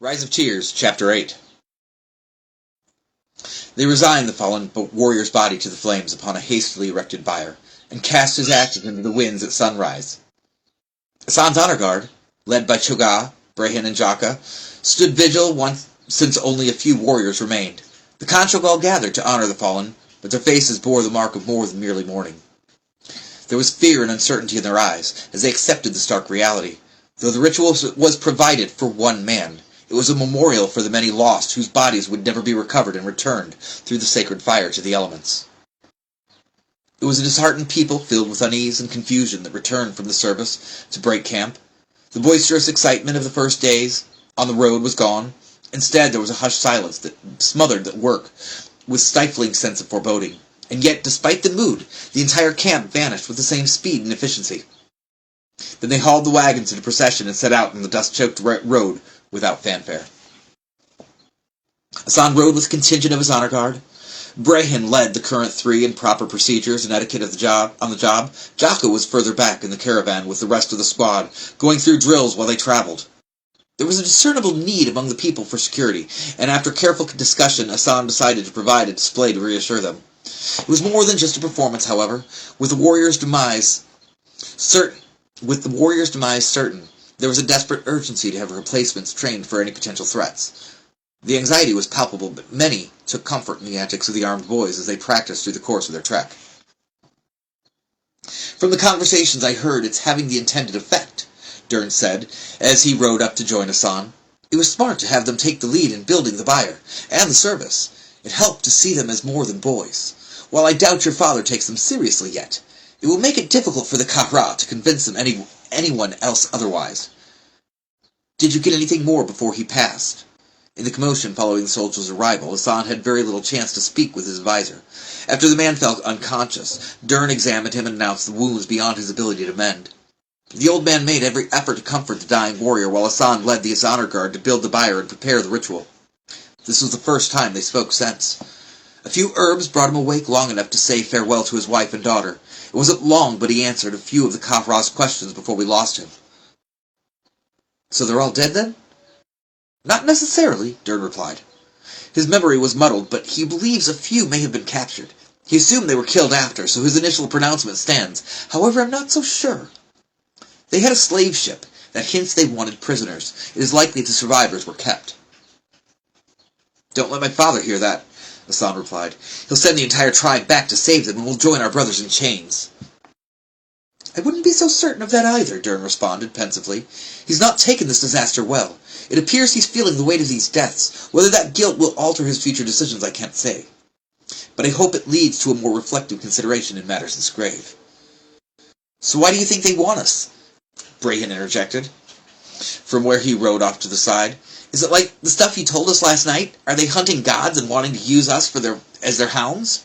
Rise of Tears, Chapter 8. They resigned the fallen warrior's body to the flames upon a hastily erected bier, and cast his ashes into the winds at sunrise. Hasan's honor guard, led by Cho'Gha, Brehyn, and Jaka, stood vigil since only a few warriors remained. The Khanchog all gathered to honor the fallen, but their faces bore the mark of more than merely mourning. There was fear and uncertainty in their eyes, as they accepted the stark reality. Though the ritual was provided for one man, it was a memorial for the many lost whose bodies would never be recovered and returned through the sacred fire to the elements. It was a disheartened people filled with unease and confusion that returned from the service to break camp. The boisterous excitement of the first days on the road was gone. Instead, there was a hushed silence that smothered the work with stifling sense of foreboding. And yet, despite the mood, the entire camp vanished with the same speed and efficiency. Then they hauled the wagons into procession and set out on the dust-choked road without fanfare. Hasan rode with a contingent of his honor guard. Brehyn led the current three in proper procedures and etiquette on the job. Jaka was further back in the caravan with the rest of the squad, going through drills while they traveled. There was a discernible need among the people for security, and after careful discussion, Hasan decided to provide a display to reassure them. It was more than just a performance, however. With the warrior's demise certain, there was a desperate urgency to have replacements trained for any potential threats. The anxiety was palpable, but many took comfort in the antics of the armed boys as they practiced through the course of their trek. From the conversations I heard, it's having the intended effect, Dern said, as he rode up to join Hasan. It was smart to have them take the lead in building the bier and the service. It helped to see them as more than boys. While I doubt your father takes them seriously yet, it will make it difficult for the Kahra to convince them anyone else otherwise. Did you get anything more before he passed? In the commotion following the soldier's arrival, Hasan had very little chance to speak with his advisor. After the man fell unconscious, Dern examined him and announced the wounds beyond his ability to mend. The old man made every effort to comfort the dying warrior, while Hasan led the honor guard to build the bier and prepare the ritual. This was the first time they spoke since. A few herbs brought him awake long enough to say farewell to his wife and daughter. It wasn't long, but he answered a few of the Kahra's questions before we lost him. So they're all dead, then? Not necessarily, Dern replied. His memory was muddled, but he believes a few may have been captured. He assumed they were killed after, so his initial pronouncement stands. However, I'm not so sure. They had a slave ship that hints they wanted prisoners. It is likely the survivors were kept. Don't let my father hear that, Hasan replied. He'll send the entire tribe back to save them, and we'll join our brothers in chains. I wouldn't be so certain of that either, Dern responded pensively. He's not taken this disaster well. It appears he's feeling the weight of these deaths. Whether that guilt will alter his future decisions, I can't say. But I hope it leads to a more reflective consideration in matters this grave. So why do you think they want us? Brehyn interjected, from where he rode off to the side. Is it like the stuff you told us last night? Are they hunting gods and wanting to use us as their hounds?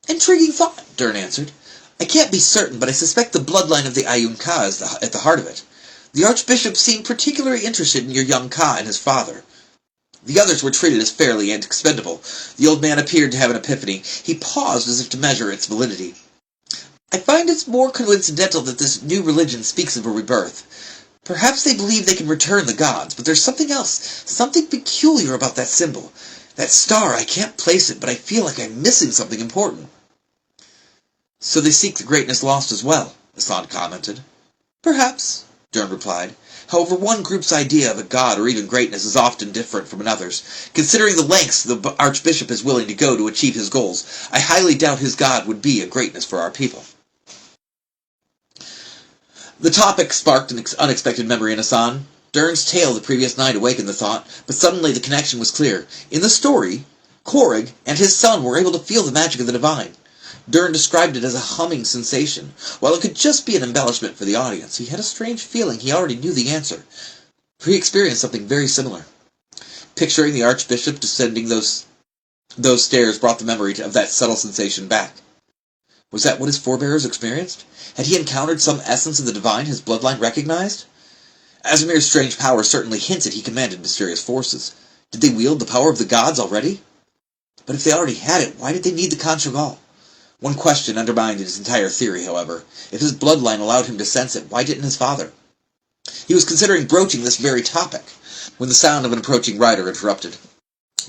Intriguing thought, Dern answered. I can't be certain, but I suspect the bloodline of the Ayun Ka is at the heart of it. The Archbishop seemed particularly interested in your young Ka and his father. The others were treated as fairly and expendable. The old man appeared to have an epiphany. He paused as if to measure its validity. I find it's more coincidental that this new religion speaks of a rebirth. Perhaps they believe they can return the gods, but there's something else, something peculiar about that symbol. That star, I can't place it, but I feel like I'm missing something important. So they seek the greatness lost as well, Hasan commented. Perhaps, Dern replied. However, one group's idea of a god or even greatness is often different from another's. Considering the lengths the Archbishop is willing to go to achieve his goals, I highly doubt his god would be a greatness for our people. The topic sparked an unexpected memory in Hasan. Dern's tale the previous night awakened the thought, but suddenly the connection was clear. In the story, Korrig and his son were able to feel the magic of the divine. Dern described it as a humming sensation. While it could just be an embellishment for the audience, he had a strange feeling he already knew the answer, for he experienced something very similar. Picturing the Archbishop descending those stairs brought the memory of that subtle sensation back. Was that what his forebears experienced? Had he encountered some essence of the divine his bloodline recognized? Azamir's strange power certainly hinted he commanded mysterious forces. Did they wield the power of the gods already? But if they already had it, why did they need the Khanchog? One question undermined his entire theory, however. If his bloodline allowed him to sense it, why didn't his father? He was considering broaching this very topic. when the sound of an approaching rider interrupted.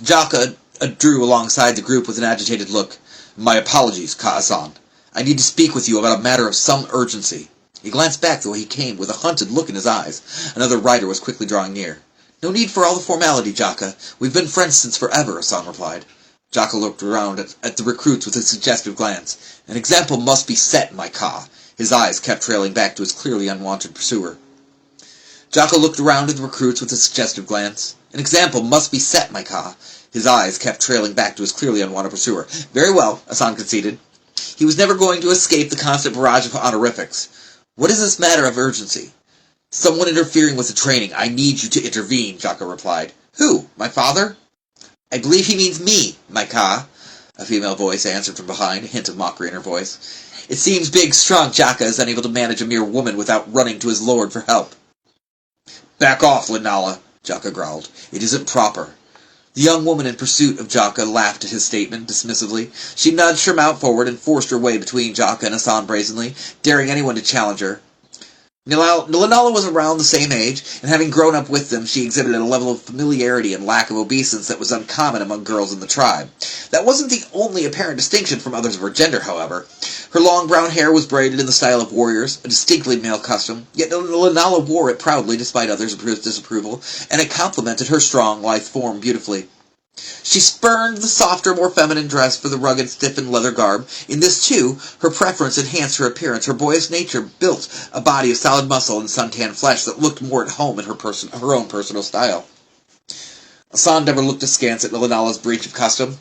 Jaka drew alongside the group with an agitated look. "My apologies, Ka-san. I need to speak with you about a matter of some urgency." He glanced back the way he came, with a hunted look in his eyes. Another rider was quickly drawing near. "No need for all the formality, Jaka. We've been friends since forever," Asan replied. Jaka looked around at the recruits with a suggestive glance. "An example must be set, my Ka." His eyes kept trailing back to his clearly unwanted pursuer. Jaka looked around at the recruits with a suggestive glance. "An example must be set, my Ka." His eyes kept trailing back to his clearly unwanted pursuer. "Very well," Asan conceded. He was never going to escape the constant barrage of honorifics. "What is this matter of urgency?" "Someone interfering with the training. I need you to intervene," Jaka replied. "Who? My father?" "I believe he means me, my Ka," a female voice answered from behind, a hint of mockery in her voice. "It seems big, strong Jaka is unable to manage a mere woman without running to his lord for help." "Back off, Linala," Jaka growled. "It isn't proper." The young woman in pursuit of Jaka laughed at his statement dismissively. She nudged her mount forward and forced her way between Jaka and Asan brazenly, daring anyone to challenge her. Linala was around the same age, and having grown up with them, she exhibited a level of familiarity and lack of obeisance that was uncommon among girls in the tribe. That wasn't the only apparent distinction from others of her gender, however. Her long brown hair was braided in the style of warriors, a distinctly male custom, yet Linala wore it proudly despite others' disapproval, and it complemented her strong, lithe form beautifully. She spurned the softer, more feminine dress for the rugged, stiffened leather garb. In this, too, her preference enhanced her appearance. Her boyish nature built a body of solid muscle and sun-tanned flesh that looked more at home in her own personal style. Asan never looked askance at Linala's breach of custom,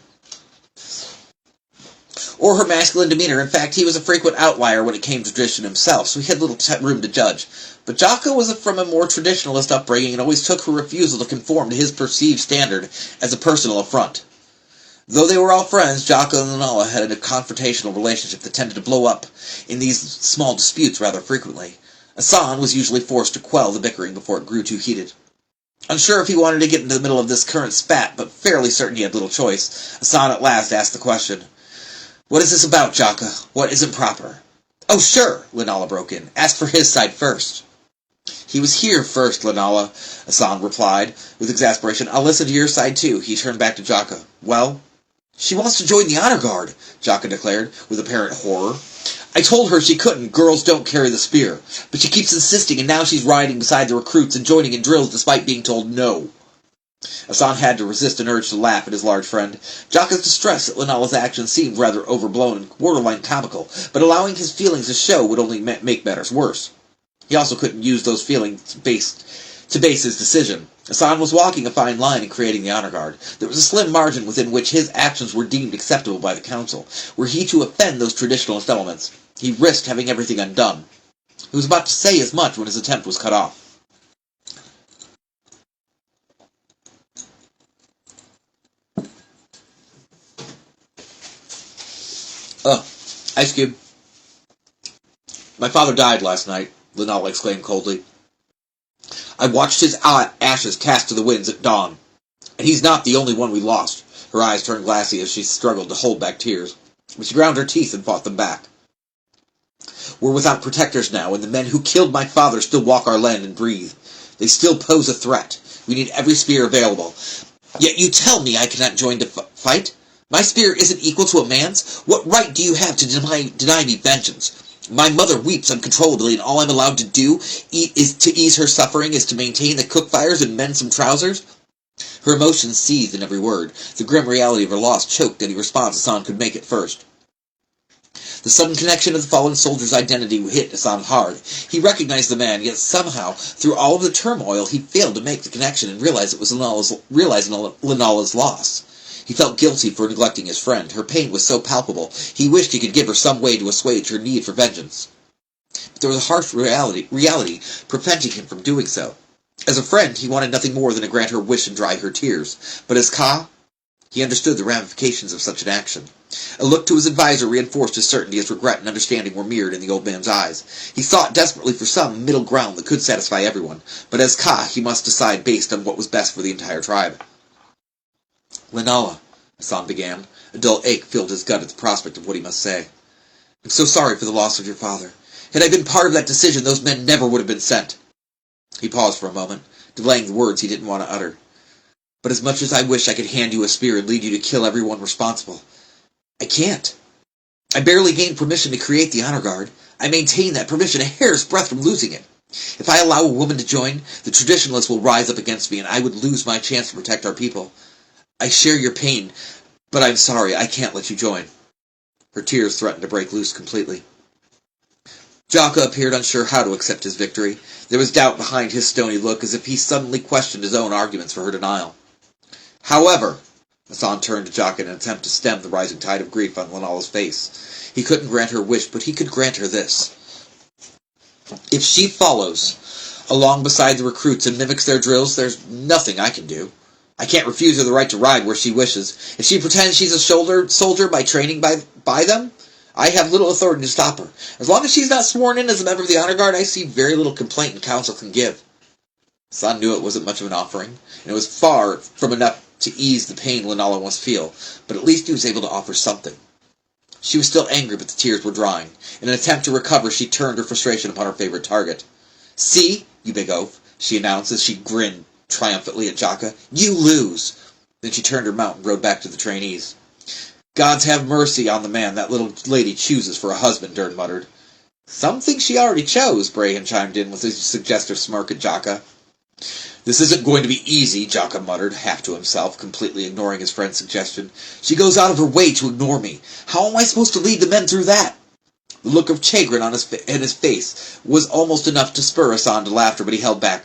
or her masculine demeanor. In fact, he was a frequent outlier when it came to tradition himself, so he had little room to judge. But Jaka was from a more traditionalist upbringing and always took her refusal to conform to his perceived standard as a personal affront. Though they were all friends, Jaka and Linala had a confrontational relationship that tended to blow up in these small disputes rather frequently. Asan was usually forced to quell the bickering before it grew too heated. Unsure if he wanted to get into the middle of this current spat, but fairly certain he had little choice, Asan at last asked the question. "What is this about, Jaka? What isn't proper?" "Oh, sure," Linala broke in. "Ask for his side first." "He was here first, Linala," Asan replied, with exasperation. "I'll listen to your side, too." He turned back to Jaka. "Well?" "She wants to join the honor guard," Jaka declared, with apparent horror. "I told her she couldn't. Girls don't carry the spear. But she keeps insisting, and now she's riding beside the recruits and joining in drills despite being told no." Asan had to resist an urge to laugh at his large friend. Jaka's distress at Linala's actions seemed rather overblown and borderline comical, but allowing his feelings to show would only make matters worse. He also couldn't use those feelings to base his decision. Asan was walking a fine line in creating the honor guard. There was a slim margin within which his actions were deemed acceptable by the council. Were he to offend those traditionalist elements, he risked having everything undone. He was about to say as much when his attempt was cut off. Ice Cube. "My father died last night," Linala exclaimed coldly. "I watched his ashes cast to the winds at dawn. And he's not the only one we lost." Her eyes turned glassy as she struggled to hold back tears, but she ground her teeth and fought them back. "We're without protectors now, and the men who killed my father still walk our land and breathe. They still pose a threat. We need every spear available. Yet you tell me I cannot join to fight? My spear isn't equal to a man's? What right do you have to deny me vengeance? My mother weeps uncontrollably, and all I'm allowed to do is to ease her suffering is to maintain the cook fires and mend some trousers?" Her emotions seethed in every word. The grim reality of her loss choked any response Asan could make at first. The sudden connection of the fallen soldier's identity hit Asan hard. He recognized the man, yet somehow, through all of the turmoil, he failed to make the connection and realize it was Linala's loss. He felt guilty for neglecting his friend. Her pain was so palpable, he wished he could give her some way to assuage her need for vengeance. But there was a harsh reality preventing him from doing so. As a friend, he wanted nothing more than to grant her wish and dry her tears. But as Ka, he understood the ramifications of such an action. A look to his advisor reinforced his certainty as regret and understanding were mirrored in the old man's eyes. He sought desperately for some middle ground that could satisfy everyone, but as Ka, he must decide based on what was best for the entire tribe. "Linala," Asan began. A dull ache filled his gut at the prospect of what he must say. "I'm so sorry for the loss of your father. Had I been part of that decision, those men never would have been sent." He paused for a moment. delaying the words he didn't want to utter. "But as much as I wish I could hand you a spear and lead you to kill everyone responsible, I can't. I barely gained permission to create the honor guard. I maintain that permission a hair's breadth from losing it. If I allow a woman to join, the traditionalists will rise up against me, and I would lose my chance to protect our people. I share your pain, but I'm sorry, I can't let you join." Her tears threatened to break loose completely. Jaka appeared unsure how to accept his victory. There was doubt behind his stony look, as if he suddenly questioned his own arguments for her denial. "However," Hassan turned to Jaka in an attempt to stem the rising tide of grief on Lunala's face. He couldn't grant her wish, but he could grant her this. "If she follows along beside the recruits and mimics their drills, there's nothing I can do. I can't refuse her the right to ride where she wishes. If she pretends she's a soldier by training by them, I have little authority to stop her. As long as she's not sworn in as a member of the honor guard, I see very little complaint and counsel can give." Hassan knew it wasn't much of an offering, and it was far from enough to ease the pain Lunala must feel, but at least he was able to offer something. She was still angry, but the tears were drying. In an attempt to recover, she turned her frustration upon her favorite target. "See, you big oaf," she announced as she grinned triumphantly at Jaka. "You lose." Then she turned her mount and rode back to the trainees. "Gods have mercy on the man that little lady chooses for a husband," Dern muttered. "Some think she already chose," Brahan chimed in with a suggestive smirk at Jaka. "This isn't going to be easy," Jaka muttered, half to himself, completely ignoring his friend's suggestion. "She goes out of her way to ignore me. How am I supposed to lead the men through that?" The look of chagrin on his face was almost enough to spur Hassan to laughter, but he held back.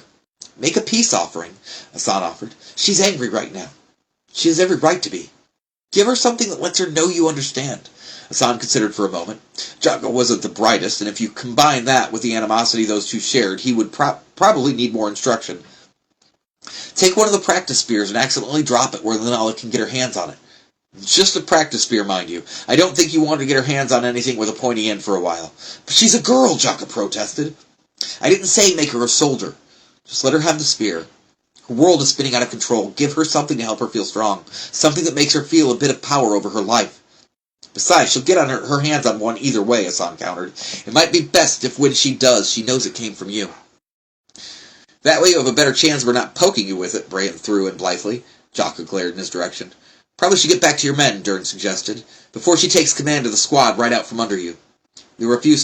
"Make a peace offering," Hassan offered. "She's angry right now. She has every right to be. Give her something that lets her know you understand." Hassan considered for a moment. Jaka wasn't the brightest, and if you combine that with the animosity those two shared, he would probably need more instruction. "Take one of the practice spears and accidentally drop it where Lunala can get her hands on it. Just a practice spear, mind you. I don't think you want to get her hands on anything with a pointy end for a while." "But she's a girl," Jaka protested. "I didn't say make her a soldier. Just let her have the spear. Her world is spinning out of control. Give her something to help her feel strong. Something that makes her feel a bit of power over her life. Besides, she'll get on her hands on one either way," Hassan countered. "It might be best if when she does, she knows it came from you." "That way you have a better chance we're not poking you with it," Brahan threw in blithely. Jaka glared in his direction. "Probably should get back to your men," Dern suggested, "before she takes command of the squad right out from under you." There were a few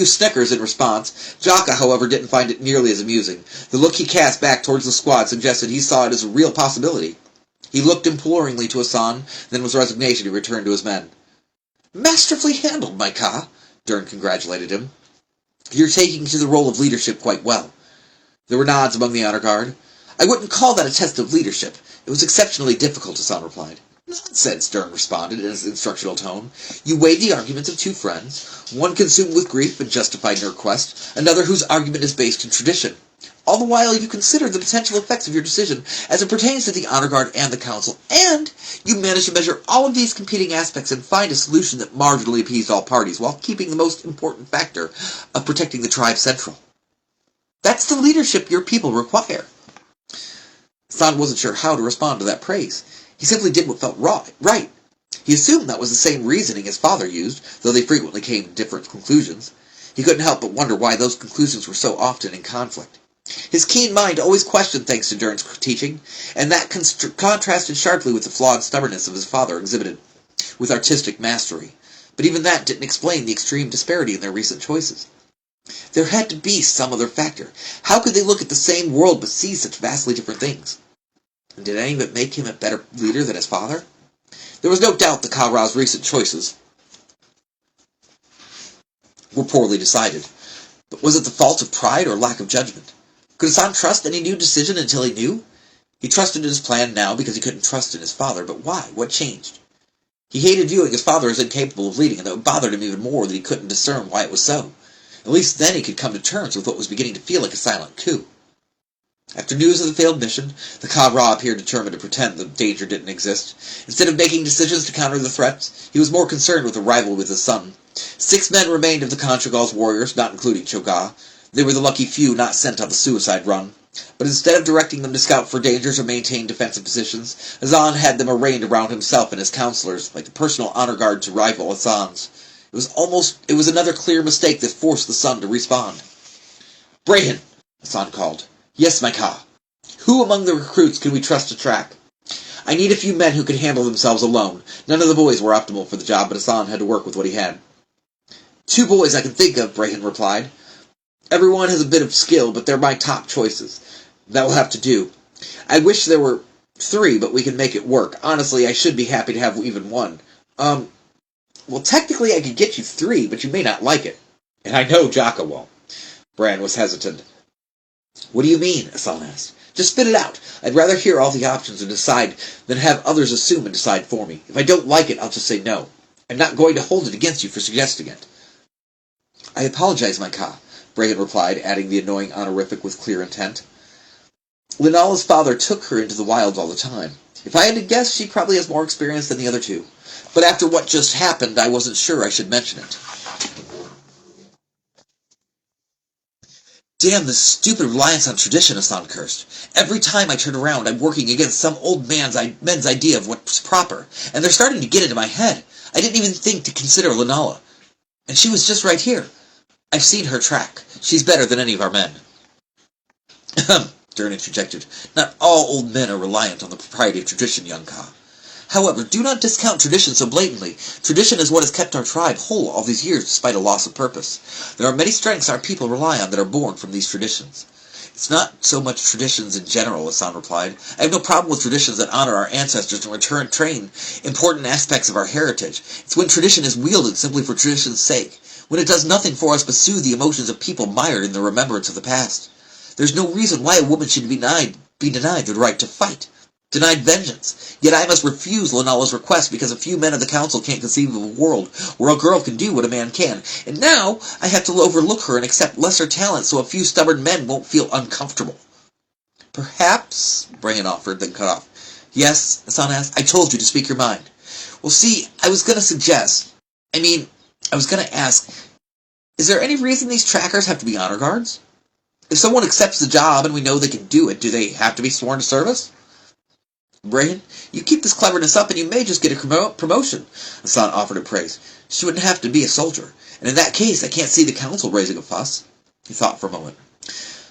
snickers in response. Jaka, however, didn't find it nearly as amusing. The look he cast back towards the squad suggested he saw it as a real possibility. He looked imploringly to Hassan, then with resignation he returned to his men. "Masterfully handled, my Ka," Dern congratulated him. "You're taking to the role of leadership quite well." There were nods among the honor guard. "I wouldn't call that a test of leadership. It was exceptionally difficult," Hassan replied. "Nonsense," Dern responded in his instructional tone. "You weighed the arguments of two friends, one consumed with grief and justified in her request, another whose argument is based in tradition. All the while you considered the potential effects of your decision as it pertains to the honor guard and the council, and you managed to measure all of these competing aspects and find a solution that marginally appeased all parties while keeping the most important factor of protecting the tribe central. That's the leadership your people require." Hassan wasn't sure how to respond to that praise. He simply did what felt right. He assumed that was the same reasoning his father used, though they frequently came to different conclusions. He couldn't help but wonder why those conclusions were so often in conflict. His keen mind always questioned thanks to Dern's teaching, and that contrasted sharply with the flawed stubbornness of his father exhibited with artistic mastery. But even that didn't explain the extreme disparity in their recent choices. There had to be some other factor. How could they look at the same world but see such vastly different things? And did any of it make him a better leader than his father? There was no doubt the Kara's recent choices were poorly decided. But was it the fault of pride or lack of judgment? Could Hassan trust any new decision until he knew? He trusted in his plan now because he couldn't trust in his father, but why? What changed? He hated viewing his father as incapable of leading, and that bothered him even more that he couldn't discern why it was so. At least then he could come to terms with what was beginning to feel like a silent coup. After news of the failed mission, the Kara appeared determined to pretend the danger didn't exist. Instead of making decisions to counter the threats, he was more concerned with a rival with his son. 6 men remained of the Conchagal's warriors, not including Cho'Gath. They were the lucky few not sent on the suicide run. But instead of directing them to scout for dangers or maintain defensive positions, Hassan had them arrayed around himself and his counselors, like the personal honor guard to rival Hassan's. It was another clear mistake that forced the son to respond. "Brahan!" Hassan called. "Yes, my Ka." Who among the recruits can we trust to track? I need a few men who can handle themselves alone. None of the boys were optimal for the job, but Hassan had to work with what he had. 2 boys I can think of, Brayton replied. Everyone has a bit of skill, but they're my top choices. That will have to do. I wish there were 3, but we can make it work. Honestly, I should be happy to have even 1. Well, technically I could get you 3, but you may not like it. And I know Jaka won't. Bran was hesitant. What do you mean? Hassan asked. Just spit it out. I'd rather hear all the options and decide than have others assume and decide for me. If I don't like it, I'll just say no. I'm not going to hold it against you for suggesting it. I apologize, my Ka, Brayton replied, adding the annoying honorific with clear intent. Lunala's father took her into the wilds all the time. If I had to guess, she probably has more experience than the other 2. But after what just happened, I wasn't sure I should mention it. Damn this stupid reliance on tradition, Hassan cursed. Every time I turn around, I'm working against some old men's idea of what's proper, and they're starting to get into my head. I didn't even think to consider Lunala. And she was just right here. I've seen her track. She's better than any of our men. Dern interjected. Not all old men are reliant on the propriety of tradition, young Ka. However, do not discount tradition so blatantly. Tradition is what has kept our tribe whole all these years despite a loss of purpose. There are many strengths our people rely on that are born from these traditions. It's not so much traditions in general, Hassan replied. I have no problem with traditions that honor our ancestors and train important aspects of our heritage. It's when tradition is wielded simply for tradition's sake, when it does nothing for us but soothe the emotions of people mired in the remembrance of the past. There's no reason why a woman should be denied the right to fight. Denied vengeance. Yet I must refuse Lunala's request because a few men of the council can't conceive of a world where a girl can do what a man can. And now I have to overlook her and accept lesser talent so a few stubborn men won't feel uncomfortable. Perhaps, Brahan offered, then cut off. Yes, Hassan asked. I told you to speak your mind. Well, see, I was going to ask, is there any reason these trackers have to be honor guards? If someone accepts the job and we know they can do it, do they have to be sworn to service? Brahan, you keep this cleverness up and you may just get a promotion, Hassan offered in praise. She wouldn't have to be a soldier, and in that case I can't see the council raising a fuss. He thought for a moment.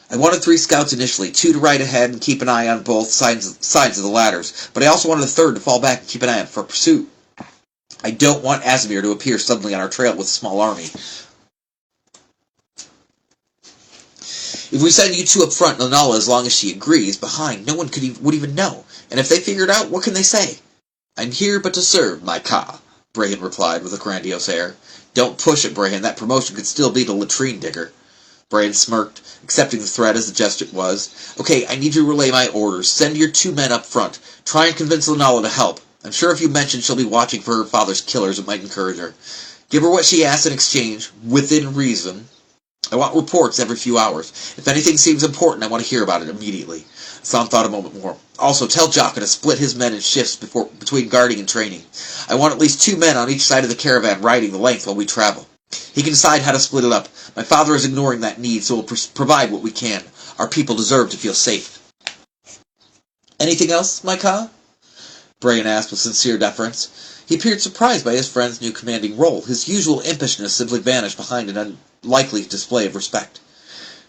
I wanted 3 scouts initially, 2 to ride ahead and keep an eye on both sides of the ladders, but I also wanted a 3rd to fall back and keep an eye out for pursuit. I don't want Azmir to appear suddenly on our trail with a small army. If we send you 2 up front, Lunala, as long as she agrees, behind, no one would even know. And if they figure it out, what can they say? I'm here but to serve, my Ka, Brahan replied with a grandiose air. Don't push it, Brahan. That promotion could still be the latrine digger. Brahan smirked, accepting the threat as the gesture was. Okay, I need you to relay my orders. Send your 2 men up front. Try and convince Lunala to help. I'm sure if you mention she'll be watching for her father's killers, it might encourage her. Give her what she asks in exchange, within reason. I want reports every few hours. If anything seems important, I want to hear about it immediately. Hassan thought a moment more. Also, tell Jaka to split his men in shifts between guarding and training. I want at least 2 men on each side of the caravan riding the length while we travel. He can decide how to split it up. My father is ignoring that need, so we'll provide what we can. Our people deserve to feel safe. Anything else, my Ka? Brahan asked with sincere deference. He appeared surprised by his friend's new commanding role. His usual impishness simply vanished behind an unlikely display of respect.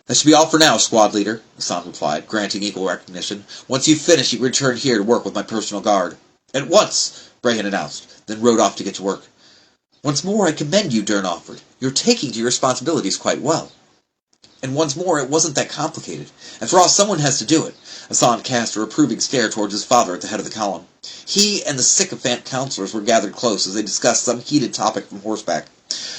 That should be all for now, squad leader, Hassan replied, granting equal recognition. Once you've finished, you return here to work with my personal guard. At once, Brahan announced, then rode off to get to work. Once more, I commend you, Dern offered. You're taking to your responsibilities quite well. And once more, it wasn't that complicated. After all, someone has to do it. Hassan cast a reproving stare towards his father at the head of the column. He and the sycophant counselors were gathered close as they discussed some heated topic from horseback.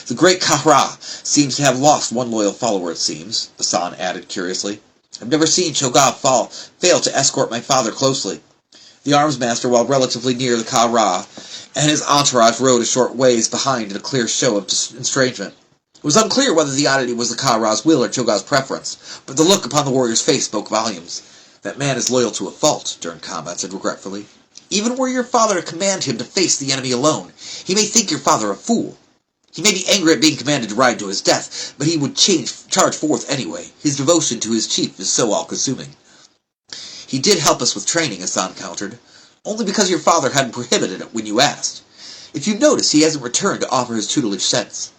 The great Kahra seems to have lost one loyal follower, it seems, Hassan added curiously. I've never seen Cho'Gath fail to escort my father closely. The arms master, while relatively near the Kahra, and his entourage rode a short ways behind in a clear show of estrangement. It was unclear whether the oddity was the Kahra's will or Cho'Gath's preference, but the look upon the warrior's face spoke volumes. That man is loyal to a fault, Dern commented regretfully. Even were your father to command him to face the enemy alone, he may think your father a fool. He may be angry at being commanded to ride to his death, but he would charge forth anyway. His devotion to his chief is so all-consuming. He did help us with training, Hassan countered, only because your father hadn't prohibited it when you asked. If you notice, he hasn't returned to offer his tutelage since.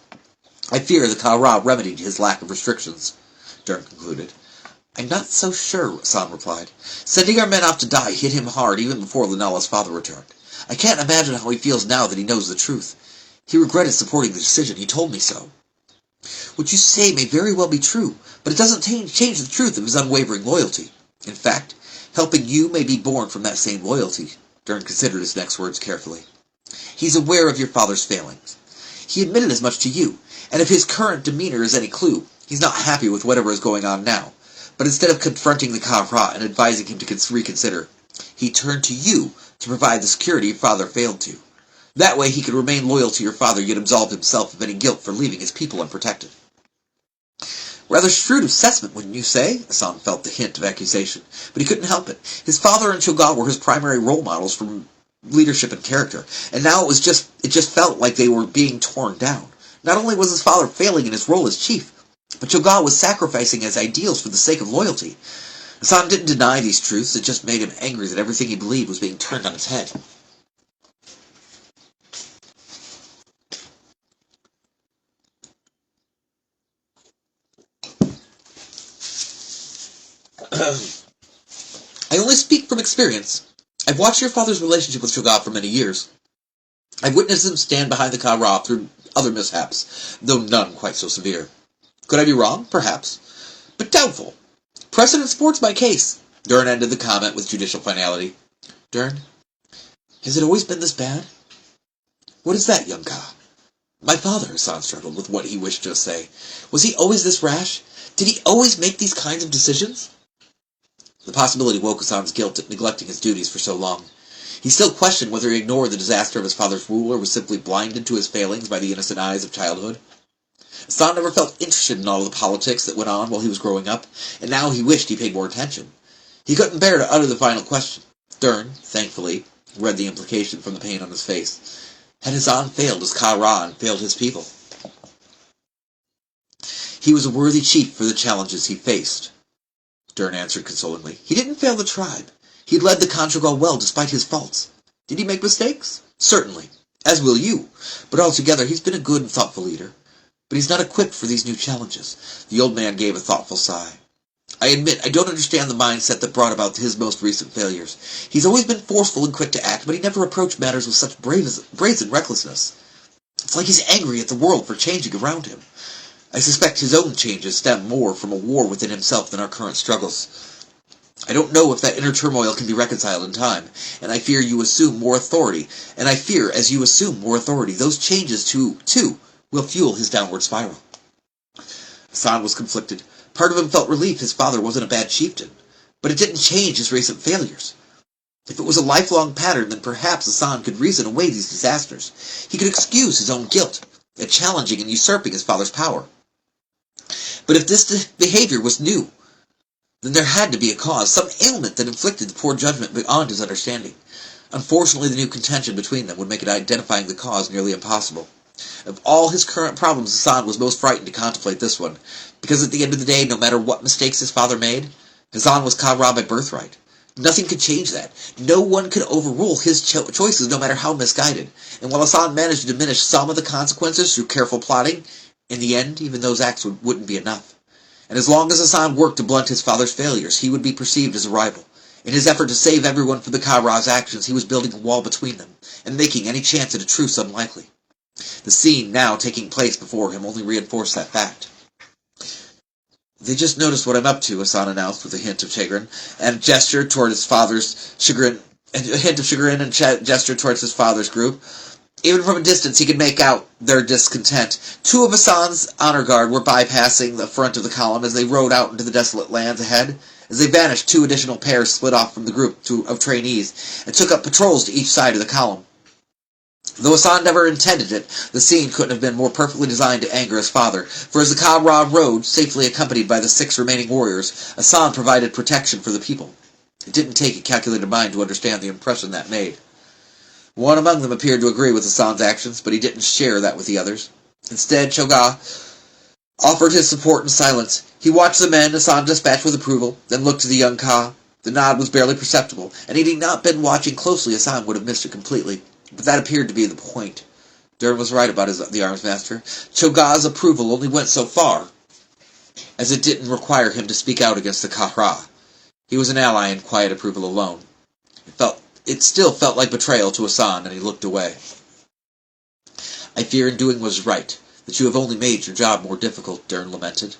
I fear the Kahra remedied his lack of restrictions, Dern concluded. I'm not so sure, Hassan replied. Sending our men off to die hit him hard even before Lunala's father returned. I can't imagine how he feels now that he knows the truth. He regretted supporting the decision. He told me so. What you say may very well be true, but it doesn't change the truth of his unwavering loyalty. In fact, helping you may be born from that same loyalty. Dern considered his next words carefully. He's aware of your father's failings. He admitted as much to you, and if his current demeanor is any clue, he's not happy with whatever is going on now. But instead of confronting the Ka-Ra and advising him to reconsider, he turned to you to provide the security your father failed to. That way he could remain loyal to your father, yet absolve himself of any guilt for leaving his people unprotected. Rather shrewd assessment, wouldn't you say? Hassan felt the hint of accusation, but he couldn't help it. His father and Cho'Gath were his primary role models for leadership and character, and now it just felt like they were being torn down. Not only was his father failing in his role as chief, but Cho'Gath was sacrificing his ideals for the sake of loyalty. Hassan didn't deny these truths, it just made him angry that everything he believed was being turned on its head. I only speak from experience. I've watched your father's relationship with Cho'Gath for many years. I've witnessed him stand behind the Ka-Ra through other mishaps, though none quite so severe. Could I be wrong? Perhaps. But doubtful. Precedent supports my case. Dern ended the comment with judicial finality. Dern, has it always been this bad? What is that, young Ka? My father, Hassan struggled with what he wished to say. Was he always this rash? Did he always make these kinds of decisions? The possibility woke Hassan's guilt at neglecting his duties for so long. He still questioned whether he ignored the disaster of his father's rule or was simply blinded to his failings by the innocent eyes of childhood. Hassan never felt interested in all the politics that went on while he was growing up, and now he wished he paid more attention. He couldn't bear to utter the final question. Dern, thankfully, read the implication from the pain on his face. Had Hassan failed as Ka-Ra and failed his people? He was a worthy chief for the challenges he faced, Dern answered consolingly. He didn't fail the tribe. He had led the Khan-Cho'Gath well despite his faults. Did he make mistakes? Certainly. As will you. But altogether, he's been a good and thoughtful leader. But he's not equipped for these new challenges. The old man gave a thoughtful sigh. I admit, I don't understand the mindset that brought about his most recent failures. He's always been forceful and quick to act, but he never approached matters with such brazen recklessness. It's like he's angry at the world for changing around him. I suspect his own changes stem more from a war within himself than our current struggles. I don't know if that inner turmoil can be reconciled in time, and I fear you assume more authority, and I fear as you assume more authority, those changes too, will fuel his downward spiral. Hassan was conflicted. Part of him felt relief his father wasn't a bad chieftain, but it didn't change his recent failures. If it was a lifelong pattern, then perhaps Hassan could reason away these disasters. He could excuse his own guilt at challenging and usurping his father's power. But if this behavior was new, then there had to be a cause, some ailment that inflicted the poor judgment beyond his understanding. Unfortunately, the new contention between them would make identifying the cause nearly impossible. Of all his current problems, Hassan was most frightened to contemplate this one, because at the end of the day, no matter what mistakes his father made, Hassan was Ka-Ra by birthright. Nothing could change that. No one could overrule his choices, no matter how misguided. And while Hassan managed to diminish some of the consequences through careful plotting, in the end, even those acts wouldn't be enough. And as long as Hassan worked to blunt his father's failures, he would be perceived as a rival. In his effort to save everyone from the Ka-Ra's actions, he was building a wall between them, and making any chance at a truce unlikely. The scene now taking place before him only reinforced that fact. They just noticed what I'm up to, Hassan announced with a hint of chagrin, and gestured toward his father's chagrin, towards his father's group. Even from a distance, he could make out their discontent. Two of Hassan's honor guard were bypassing the front of the column as they rode out into the desolate lands ahead. As they vanished, two additional pairs split off from the group of trainees and took up patrols to each side of the column. Though Hassan never intended it, the scene couldn't have been more perfectly designed to anger his father, for as the Ka-Ra rode, safely accompanied by the 6 remaining warriors, Hassan provided protection for the people. It didn't take a calculated mind to understand the impression that made. One among them appeared to agree with Hassan's actions, but he didn't share that with the others. Instead, Cho'Gath offered his support in silence. He watched the men Hassan dispatched with approval, then looked to the young Ka. The nod was barely perceptible, and had he not been watching closely, Hassan would have missed it completely. But that appeared to be the point. Dern was right about the arms master. Cho'Gath's approval only went so far. as it didn't require him to speak out against the Kahra. He was an ally in quiet approval alone. It still felt like betrayal to Hassan, and he looked away. "I fear in doing what is right, that you have only made your job more difficult," Dern lamented.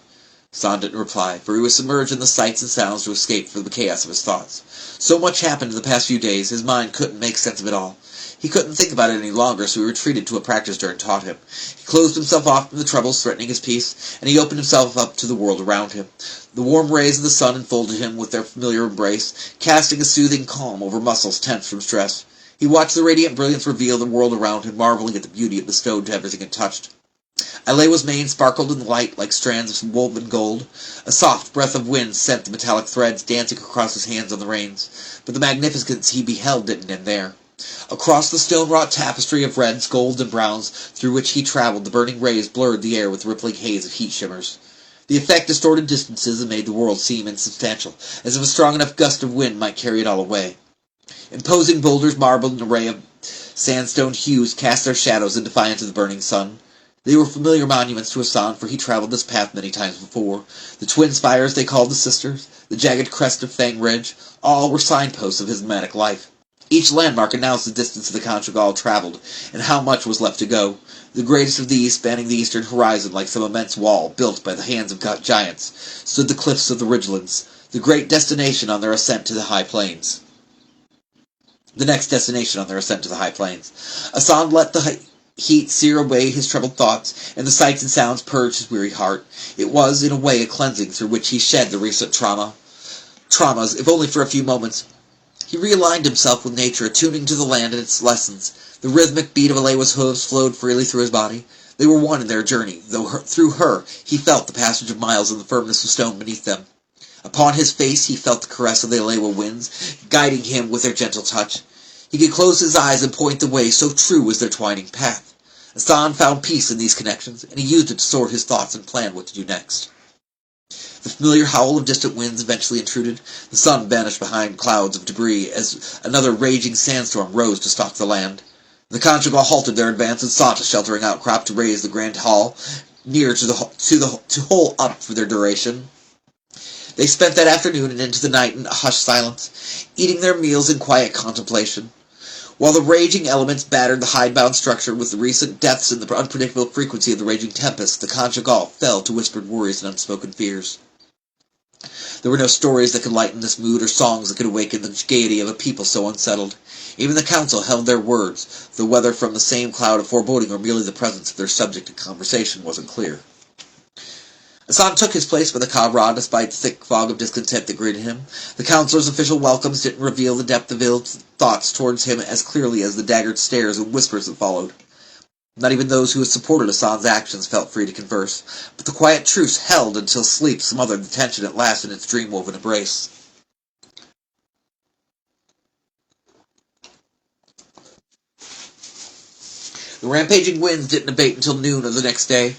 Hassan didn't reply, for he was submerged in the sights and sounds to escape from the chaos of his thoughts. So much happened in the past few days, his mind couldn't make sense of it all. He couldn't think about it any longer, so he retreated to a practice Dern taught him. He closed himself off from the troubles threatening his peace, and he opened himself up to the world around him. The warm rays of the sun enfolded him with their familiar embrace, casting a soothing calm over muscles tense from stress. He watched the radiant brilliance reveal the world around him, marveling at the beauty it bestowed to everything it touched. Alewa's mane sparkled in the light like strands of woven gold. A soft breath of wind sent the metallic threads dancing across his hands on the reins. But the magnificence he beheld didn't end there. Across the stone-wrought tapestry of reds, golds, and browns through which he traveled, the burning rays blurred the air with a rippling haze of heat shimmers. The effect distorted distances and made the world seem insubstantial, as if a strong enough gust of wind might carry it all away. Imposing boulders marbled in an array of sandstone hues cast their shadows in defiance of the burning sun. They were familiar monuments to Hassan, for he traveled this path many times before. The twin spires they called the Sisters, the jagged crest of Fang Ridge, all were signposts of his nomadic life. Each landmark announced the distance of the Conchugal traveled, and how much was left to go. The greatest of these, spanning the eastern horizon like some immense wall built by the hands of giants, stood the cliffs of the Ridgelands, the great destination on their ascent to the high plains. The next destination on their ascent to the high plains. Hassan let the heat sear away his troubled thoughts, and the sights and sounds purged his weary heart. It was, in a way, a cleansing through which he shed the recent traumas, if only for a few moments. He realigned himself with nature, attuning to the land and its lessons. The rhythmic beat of Alewa's hooves flowed freely through his body. They were one in their journey, though through her he felt the passage of miles and the firmness of stone beneath them. Upon his face he felt the caress of the Alewa winds, guiding him with their gentle touch. He could close his eyes and point the way, so true was their twining path. Hassan found peace in these connections, and he used it to sort his thoughts and plan what to do next. The familiar howl of distant winds eventually intruded. The sun vanished behind clouds of debris as another raging sandstorm rose to stalk the land. The Conchugal halted their advance and sought a sheltering outcrop to raise the grand hall near to hole up for their duration. They spent that afternoon and into the night in hushed silence, eating their meals in quiet contemplation. While the raging elements battered the hidebound structure with the recent deaths and the unpredictable frequency of the raging tempest, the Conchugal fell to whispered worries and unspoken fears. There were no stories that could lighten this mood or songs that could awaken the gaiety of a people so unsettled. Even the council held their words, though whether from the same cloud of foreboding or merely the presence of their subject in conversation wasn't clear. Hassan took his place by the Kahra despite the thick fog of discontent that greeted him. The councilor's official welcomes didn't reveal the depth of ill thoughts towards him as clearly as the daggered stares and whispers that followed. Not even those who had supported Hassan's actions felt free to converse, but the quiet truce held until sleep smothered the tension at last in its dream-woven embrace. The rampaging winds didn't abate until noon of the next day,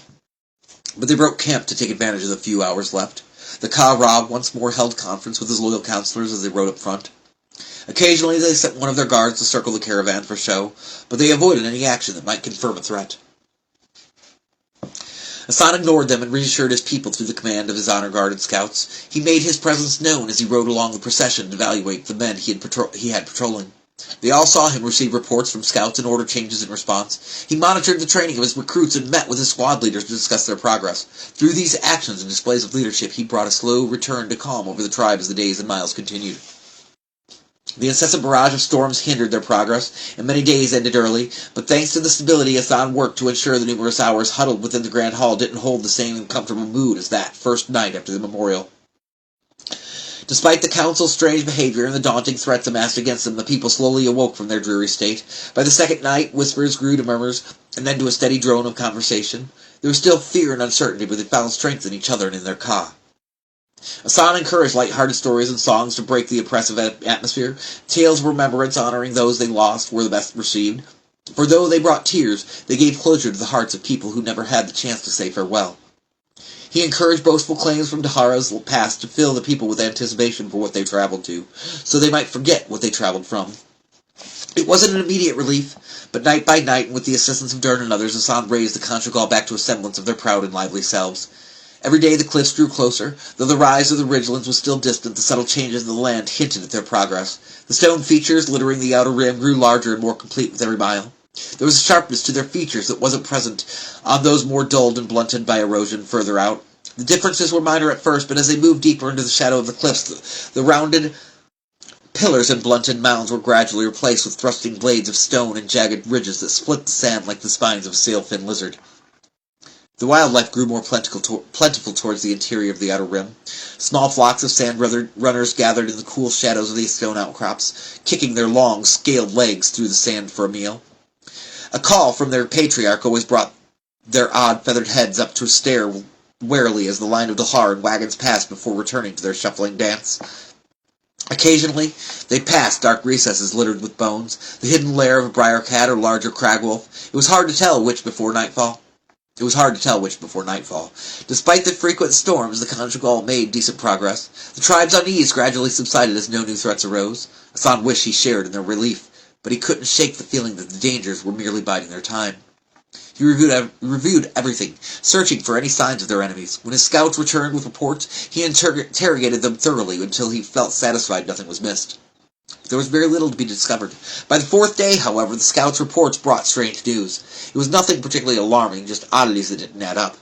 but they broke camp to take advantage of the few hours left. The Kahra once more held conference with his loyal counselors as they rode up front. Occasionally they sent one of their guards to circle the caravan for show, but they avoided any action that might confirm a threat. Hassan ignored them and reassured his people through the command of his honor-guarded scouts. He made his presence known as he rode along the procession to evaluate the men he had patrolling. They all saw him receive reports from scouts and order changes in response. He monitored the training of his recruits and met with his squad leaders to discuss their progress. Through these actions and displays of leadership, he brought a slow return to calm over the tribe as the days and miles continued. The incessant barrage of storms hindered their progress, and many days ended early, but thanks to the stability Hassan worked to ensure the numerous hours huddled within the Grand Hall didn't hold the same comfortable mood as that first night after the memorial. Despite the council's strange behavior and the daunting threats amassed against them, the people slowly awoke from their dreary state. By the second night, whispers grew to murmurs, and then to a steady drone of conversation. There was still fear and uncertainty, but they found strength in each other and in their Ka. Hassan encouraged light-hearted stories and songs to break the oppressive atmosphere. Tales of remembrance honoring those they lost were the best received, for though they brought tears, they gave closure to the hearts of people who never had the chance to say farewell. He encouraged boastful claims from Dahara's past to fill the people with anticipation for what they traveled to, so they might forget what they traveled from. It wasn't an immediate relief, but night by night, and with the assistance of Dern and others, Hassan raised the Conchugal back to a semblance of their proud and lively selves. Every day the cliffs drew closer. Though the rise of the ridgelands was still distant, the subtle changes in the land hinted at their progress. The stone features littering the outer rim grew larger and more complete with every mile. There was a sharpness to their features that wasn't present on those more dulled and blunted by erosion further out. The differences were minor at first, but as they moved deeper into the shadow of the cliffs, the rounded pillars and blunted mounds were gradually replaced with thrusting blades of stone and jagged ridges that split the sand like the spines of a sail-fin lizard. The wildlife grew more plentiful towards the interior of the outer rim. Small flocks of sand runners gathered in the cool shadows of these stone outcrops, kicking their long, scaled legs through the sand for a meal. A call from their patriarch always brought their odd feathered heads up to stare warily as the line of Dahar and wagons passed before returning to their shuffling dance. Occasionally, they passed dark recesses littered with bones, the hidden lair of a briar cat or larger cragwolf. It was hard to tell which before nightfall. Despite the frequent storms, the Conjugal made decent progress. The tribe's unease gradually subsided as no new threats arose. Hasan wished he shared in their relief, but he couldn't shake the feeling that the dangers were merely biding their time. He reviewed everything, searching for any signs of their enemies. When his scouts returned with reports, he interrogated them thoroughly until he felt satisfied nothing was missed. There was very little to be discovered. By the fourth day, however, the scouts' reports brought strange news. It was nothing particularly alarming, just oddities that didn't add up.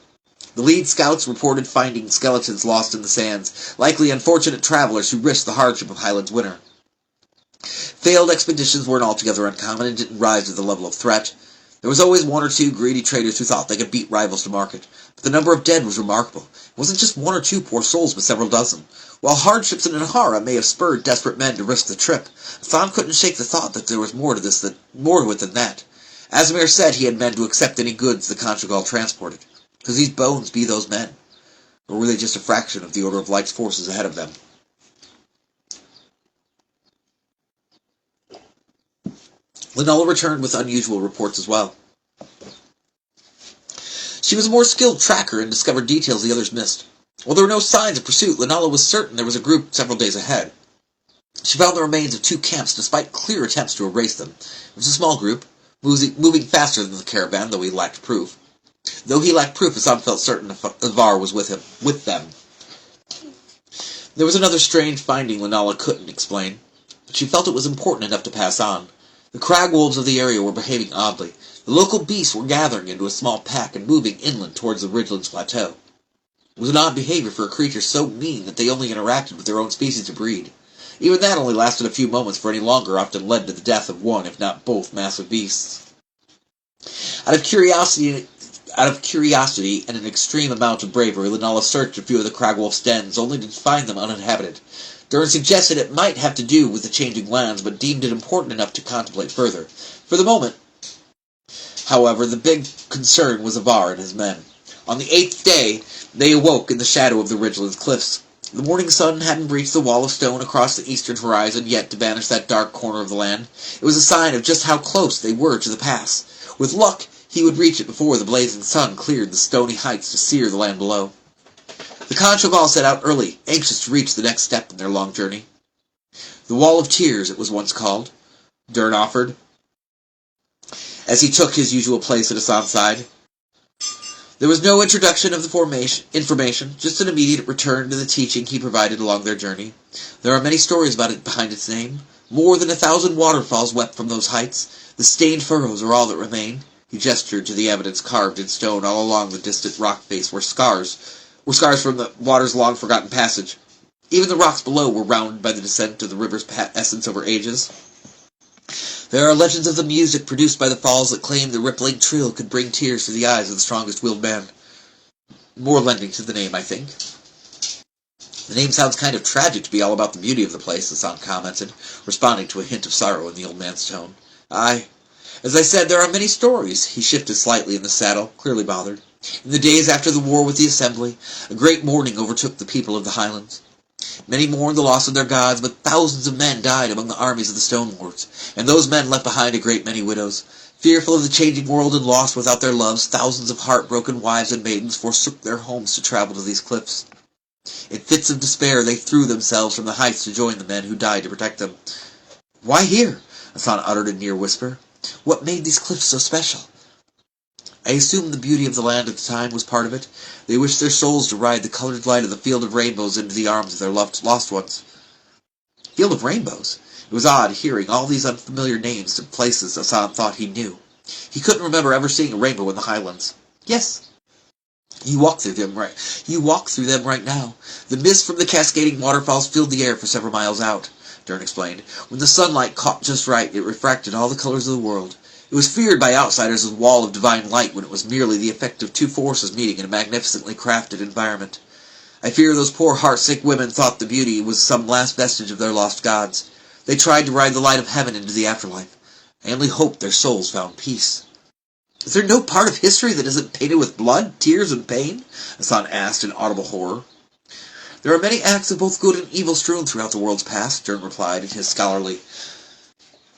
The lead scouts reported finding skeletons lost in the sands, likely unfortunate travelers who risked the hardship of Highland's winter. Failed expeditions weren't altogether uncommon and didn't rise to the level of threat. There was always one or two greedy traders who thought they could beat rivals to market, but the number of dead was remarkable. It wasn't just one or two poor souls, but several dozen. While hardships in Nahara may have spurred desperate men to risk the trip, Hasan couldn't shake the thought that there was more to it than that. Azamir said he had men to accept any goods the Conjugal transported. Could these bones be those men? Or were they just a fraction of the Order of Light's forces ahead of them? Lunala returned with unusual reports as well. She was a more skilled tracker and discovered details the others missed. While there were no signs of pursuit, Lunala was certain there was a group several days ahead. She found the remains of two camps despite clear attempts to erase them. It was a small group, moving faster than the caravan, though he lacked proof. Hasan felt certain Avar was with them. There was another strange finding Lunala couldn't explain, but she felt it was important enough to pass on. The crag-wolves of the area were behaving oddly. The local beasts were gathering into a small pack and moving inland towards the Ridgelands Plateau. It was an odd behavior for a creature so mean that they only interacted with their own species to breed. Even that only lasted a few moments, for any longer often led to the death of one, if not both, massive beasts. Out of curiosity and an extreme amount of bravery, Lunala searched a few of the cragwolf's dens, only to find them uninhabited. Durin suggested it might have to do with the changing lands, but deemed it important enough to contemplate further. For the moment, however, the big concern was Avar and his men. On the 8th day, they awoke in the shadow of the Ridgelands cliffs. The morning sun hadn't reached the wall of stone across the eastern horizon yet to banish that dark corner of the land. It was a sign of just how close they were to the pass. With luck, he would reach it before the blazing sun cleared the stony heights to sear the land below. The Conjugal set out early, anxious to reach the next step in their long journey. The Wall of Tears, it was once called, Durin offered, as he took his usual place at Hasan's side. There was no introduction of the information, just an immediate return to the teaching he provided along their journey. There are many stories about it behind its name. More than 1,000 waterfalls wept from those heights. The stained furrows are all that remain. He gestured to the evidence carved in stone all along the distant rock face were scars from the water's long-forgotten passage. Even the rocks below were rounded by the descent of the river's essence over ages. There are legends of the music produced by the falls that claim the rippling trill could bring tears to the eyes of the strongest-willed man. More lending to the name, I think. The name sounds kind of tragic to be all about the beauty of the place, Hasan commented, responding to a hint of sorrow in the old man's tone. Aye. As I said, there are many stories. He shifted slightly in the saddle, clearly bothered. In the days after the war with the Assembly, a great mourning overtook the people of the Highlands. Many mourned the loss of their gods, but thousands of men died among the armies of the Stonelords, and those men left behind a great many widows. Fearful of the changing world and lost without their loves, thousands of heartbroken wives and maidens forsook their homes to travel to these cliffs. In fits of despair, they threw themselves from the heights to join the men who died to protect them. Why here? Hasan uttered a near whisper. What made these cliffs so special? I assume the beauty of the land at the time was part of it. They wished their souls to ride the colored light of the field of rainbows into the arms of their lost ones. Field of rainbows? It was odd hearing all these unfamiliar names of places Hassan thought he knew. He couldn't remember ever seeing a rainbow in the highlands. Yes. You walk through them right now. The mist from the cascading waterfalls filled the air for several miles out, Dern explained. When the sunlight caught just right, it refracted all the colors of the world. It was feared by outsiders as a wall of divine light when it was merely the effect of two forces meeting in a magnificently crafted environment. I fear those poor heart-sick women thought the beauty was some last vestige of their lost gods. They tried to ride the light of heaven into the afterlife. I only hope their souls found peace. Is there no part of history that isn't painted with blood, tears, and pain? Hassan asked in audible horror. There are many acts of both good and evil strewn throughout the world's past, Dern replied in his scholarly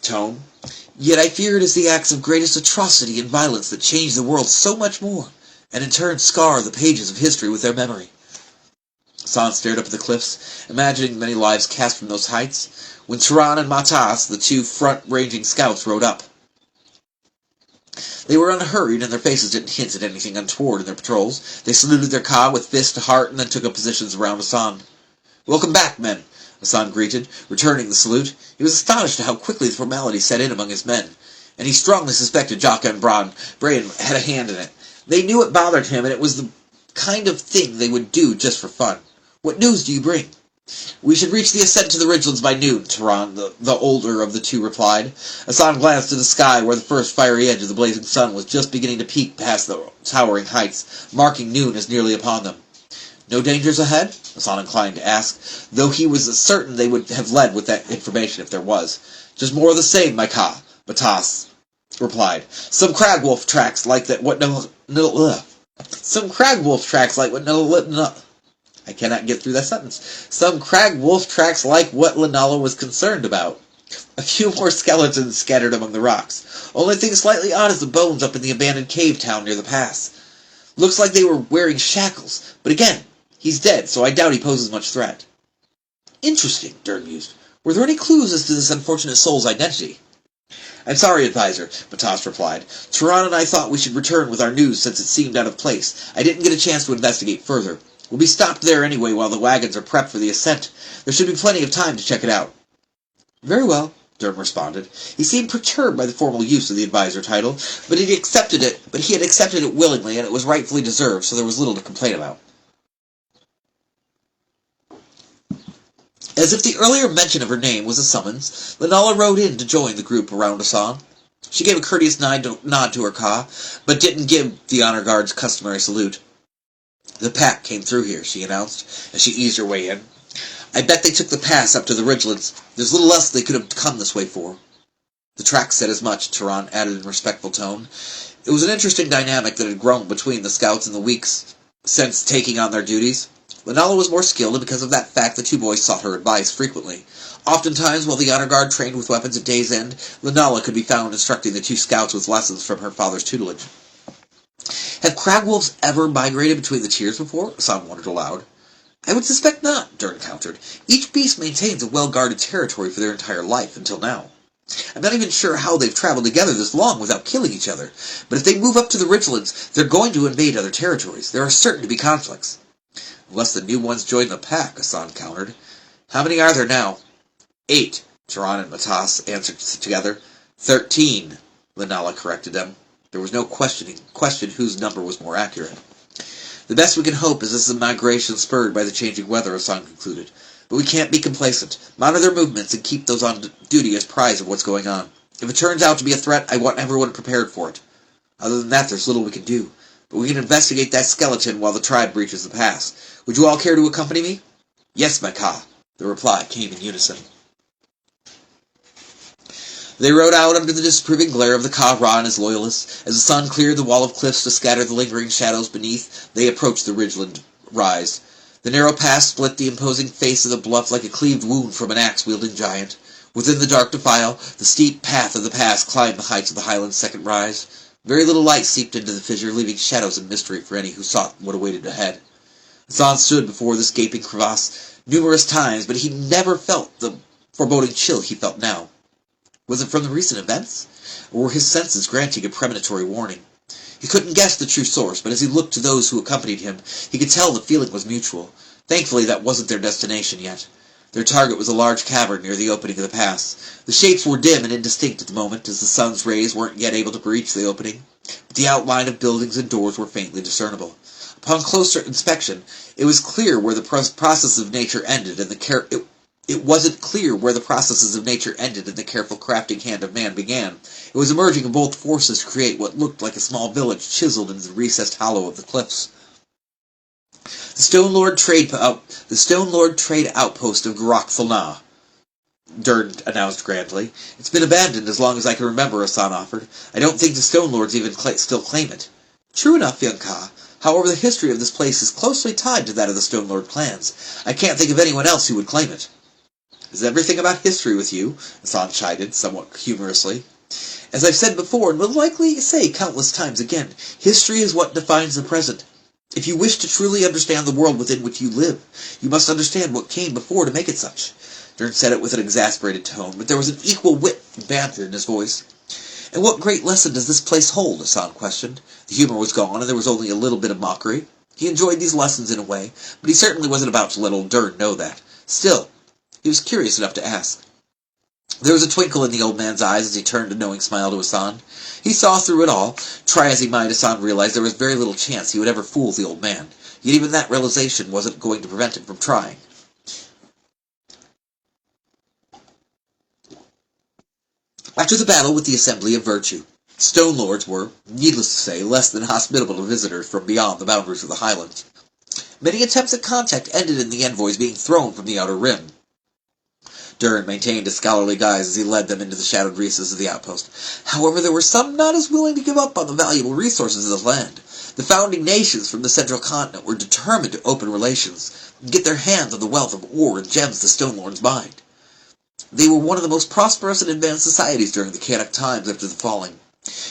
tone. Yet I fear it is the acts of greatest atrocity and violence that change the world so much more, and in turn scar the pages of history with their memory. Hassan stared up at the cliffs, imagining the many lives cast from those heights, when Turan and Matas, the two front-ranging scouts, rode up. They were unhurried, and their faces didn't hint at anything untoward in their patrols. They saluted their Ka with fist to heart, and then took up positions around Hassan. Welcome back, men, Hassan greeted, returning the salute. He was astonished at how quickly the formality set in among his men, and he strongly suspected Jaka and Brain had a hand in it. They knew it bothered him, and it was the kind of thing they would do just for fun. What news do you bring? We should reach the ascent to the ridgelands by noon, Turan, the older of the two, replied. Hassan glanced to the sky, where the first fiery edge of the blazing sun was just beginning to peek past the towering heights, marking noon as nearly upon them. No dangers ahead? Hassan inclined to ask, though he was certain they would have led with that information if there was. Just more of the same, my Ka, Matas replied. Some crag-wolf tracks like that I cannot get through that sentence. Some crag-wolf tracks like what Lenala was concerned about. A few more skeletons scattered among the rocks. Only thing slightly odd is the bones up in the abandoned cave town near the pass. Looks like they were wearing shackles, but again, he's dead, so I doubt he poses much threat. Interesting, Dern mused. Were there any clues as to this unfortunate soul's identity? I'm sorry, advisor, Matas replied. Turan and I thought we should return with our news since it seemed out of place. I didn't get a chance to investigate further. We'll be stopped there anyway while the wagons are prepped for the ascent. There should be plenty of time to check it out. Very well, Dern responded. He seemed perturbed by the formal use of the advisor title, but he had accepted it willingly, and it was rightfully deserved, so there was little to complain about. As if the earlier mention of her name was a summons, Lenala rode in to join the group around Hassan. She gave a courteous nod to her Ka, but didn't give the honor guard's customary salute. The pack came through here, she announced, as she eased her way in. I bet they took the pass up to the ridgelands. There's little else they could have come this way for. The tracks said as much, Turan added in respectful tone. It was an interesting dynamic that had grown between the scouts in the weeks since taking on their duties. Lenala was more skilled, and because of that fact the two boys sought her advice frequently. Oftentimes, while the honor guard trained with weapons at day's end, Lenala could be found instructing the two scouts with lessons from her father's tutelage. Have crag-wolves ever migrated between the tiers before? Hassan wondered aloud. I would suspect not, Dern countered. Each beast maintains a well-guarded territory for their entire life, until now. I'm not even sure how they've traveled together this long without killing each other, but if they move up to the ridgelands, they're going to invade other territories. There are certain to be conflicts. Unless the new ones join the pack, Hassan countered. How many are there now? 8, Turan and Matas answered together. 13, Lenala corrected them. There was no question whose number was more accurate. The best we can hope is this is a migration spurred by the changing weather, Hassan concluded. But we can't be complacent. Monitor their movements and keep those on duty as prize of what's going on. If it turns out to be a threat, I want everyone prepared for it. Other than that, there's little we can do. But we can investigate that skeleton while the tribe breaches the pass. Would you all care to accompany me? Yes, my Ka. The reply came in unison. They rode out under the disapproving glare of the Ka-Ra and his loyalists. As the sun cleared the wall of cliffs to scatter the lingering shadows beneath, they approached the ridgeland rise. The narrow pass split the imposing face of the bluff like a cleaved wound from an axe-wielding giant. Within the dark defile, the steep path of the pass climbed the heights of the highland's second rise. Very little light seeped into the fissure, leaving shadows and mystery for any who sought what awaited ahead. Hassan stood before this gaping crevasse numerous times, but he never felt the foreboding chill he felt now. Was it from the recent events, or were his senses granting a premonitory warning? He couldn't guess the true source, but as he looked to those who accompanied him, he could tell the feeling was mutual. Thankfully, that wasn't their destination yet. Their target was a large cavern near the opening of the pass. The shapes were dim and indistinct at the moment, as the sun's rays weren't yet able to reach the opening, but the outline of buildings and doors were faintly discernible. Upon closer inspection, it was clear where the process of nature ended, and it wasn't clear where the processes of nature ended and the careful crafting hand of man began. It was a merging of both forces to create what looked like a small village chiseled into the recessed hollow of the cliffs. The Stone Lord trade outpost of Garak Thalna, Dern announced grandly. It's been abandoned as long as I can remember, Hassan offered. I don't think the Stone Lords even still claim it. True enough, young Ka. However, the history of this place is closely tied to that of the Stone Lord clans. I can't think of anyone else who would claim it. Is everything about history with you? Hassan chided, somewhat humorously. As I've said before, and will likely say countless times again, history is what defines the present. If you wish to truly understand the world within which you live, you must understand what came before to make it such. Dern said it with an exasperated tone, but there was an equal wit and banter in his voice. And what great lesson does this place hold? Hassan questioned. The humor was gone, and there was only a little bit of mockery. He enjoyed these lessons in a way, but he certainly wasn't about to let old Dern know that. Still, he was curious enough to ask. There was a twinkle in the old man's eyes as he turned a knowing smile to Hassan. He saw through it all. Try as he might, Hassan realized there was very little chance he would ever fool the old man. Yet even that realization wasn't going to prevent him from trying. After the battle with the Assembly of Virtue, Stone Lords were, needless to say, less than hospitable to visitors from beyond the boundaries of the Highlands. Many attempts at contact ended in the envoys being thrown from the outer rim. Dern maintained a scholarly guise as he led them into the shadowed recesses of the outpost. However, there were some not as willing to give up on the valuable resources of the land. The founding nations from the central continent were determined to open relations and get their hands on the wealth of ore and gems the Stone Lords mined. They were one of the most prosperous and advanced societies during the chaotic times after the falling.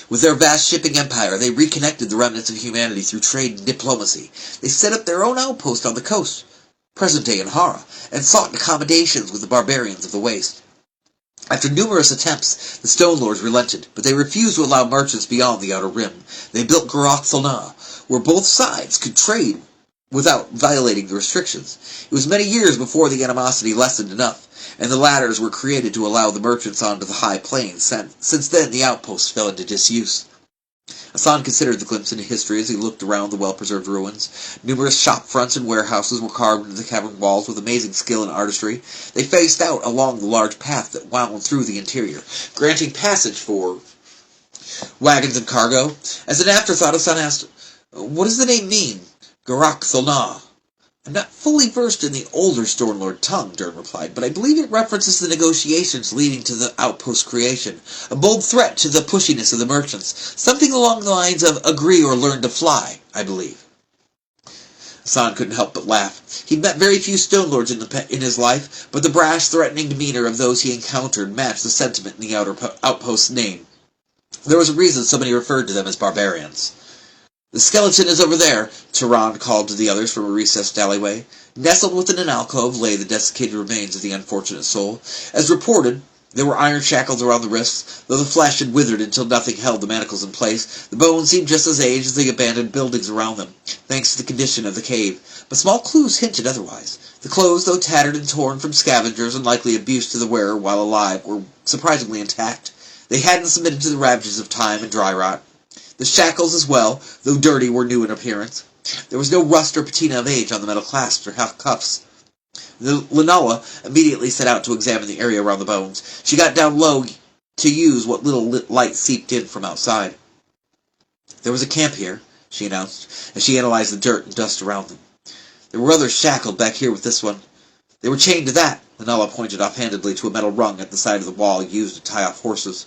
With their vast shipping empire, they reconnected the remnants of humanity through trade and diplomacy. They set up their own outpost on the coast, present-day Anhara, and sought accommodations with the barbarians of the Waste. After numerous attempts, the Stone Lords relented, but they refused to allow merchants beyond the outer rim. They built Garak Thalna, where both sides could trade without violating the restrictions. It was many years before the animosity lessened enough, and the ladders were created to allow the merchants onto the high plains. Since then, the outposts fell into disuse. Hassan considered the glimpse into history as he looked around the well-preserved ruins. Numerous shop fronts and warehouses were carved into the cavern walls with amazing skill and artistry. They faced out along the large path that wound through the interior, granting passage for wagons and cargo. As an afterthought, Hassan asked, "What does the name mean? Garak Thalna?" "I'm not fully versed in the older Stone Lord tongue," Dern replied, "but I believe it references the negotiations leading to the outpost creation. A bold threat to the pushiness of the merchants. Something along the lines of agree or learn to fly, I believe." Hassan couldn't help but laugh. He'd met very few Stone Lords in his life, but the brash, threatening demeanor of those he encountered matched the sentiment in the outpost's name. There was a reason so many referred to them as barbarians. "The skeleton is over there," Tehran called to the others from a recessed alleyway. Nestled within an alcove lay the desiccated remains of the unfortunate soul. As reported, there were iron shackles around the wrists. Though the flesh had withered until nothing held the manacles in place, the bones seemed just as aged as the abandoned buildings around them, thanks to the condition of the cave. But small clues hinted otherwise. The clothes, though tattered and torn from scavengers and likely abuse to the wearer while alive, were surprisingly intact. They hadn't submitted to the ravages of time and dry rot. The shackles as well, though dirty, were new in appearance. There was no rust or patina of age on the metal clasps or cuffs. Lunala immediately set out to examine the area around the bones. She got down low to use what little light seeped in from outside. "There was a camp here," she announced, as she analyzed the dirt and dust around them. "There were others shackled back here with this one. They were chained to that." Lunala pointed offhandedly to a metal rung at the side of the wall used to tie off horses.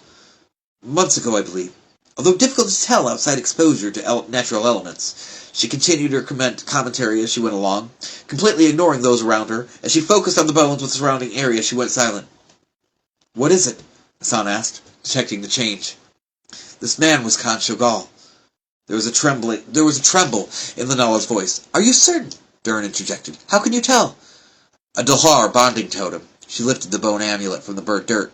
"Months ago, I believe. Although difficult to tell outside exposure to natural elements." She continued her commentary as she went along, completely ignoring those around her. As she focused on the bones with the surrounding area, she went silent. "What is it?" Hassan asked, detecting the change. This man was Khan Shogal. There was a tremble in Lunala's voice. "Are you certain?" Dern interjected. "How can you tell?" "A Dulhar bonding totem." She lifted the bone amulet from the burnt dirt.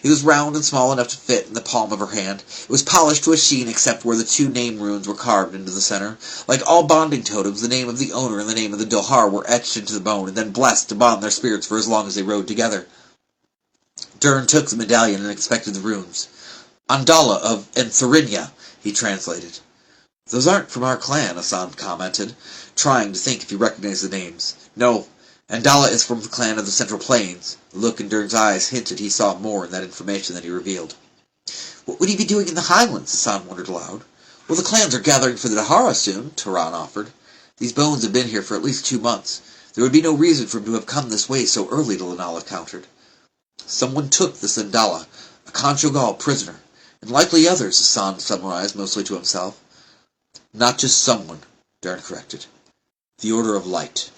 It was round and small enough to fit in the palm of her hand. It was polished to a sheen except where the two name runes were carved into the center. Like all bonding totems, the name of the owner and the name of the Dohar were etched into the bone and then blessed to bond their spirits for as long as they rode together. Dern took the medallion and inspected the runes. Andala of Entharinia, he translated. Those aren't from our clan, Asan commented, trying to think if he recognized the names. No, Andala is from the clan of the Central Plains. The look in Dern's eyes hinted he saw more in that information than he revealed. What would he be doing in the Highlands? Asan wondered aloud. Well, the clans are gathering for the Dahara soon, Tehran offered. These bones have been here for at least 2 months. There would be no reason for him to have come this way so early, Lanala countered. Someone took the Sandala, a Conchogal prisoner, and likely others, Asan summarized, mostly to himself. Not just someone, Dern corrected. The Order of Light.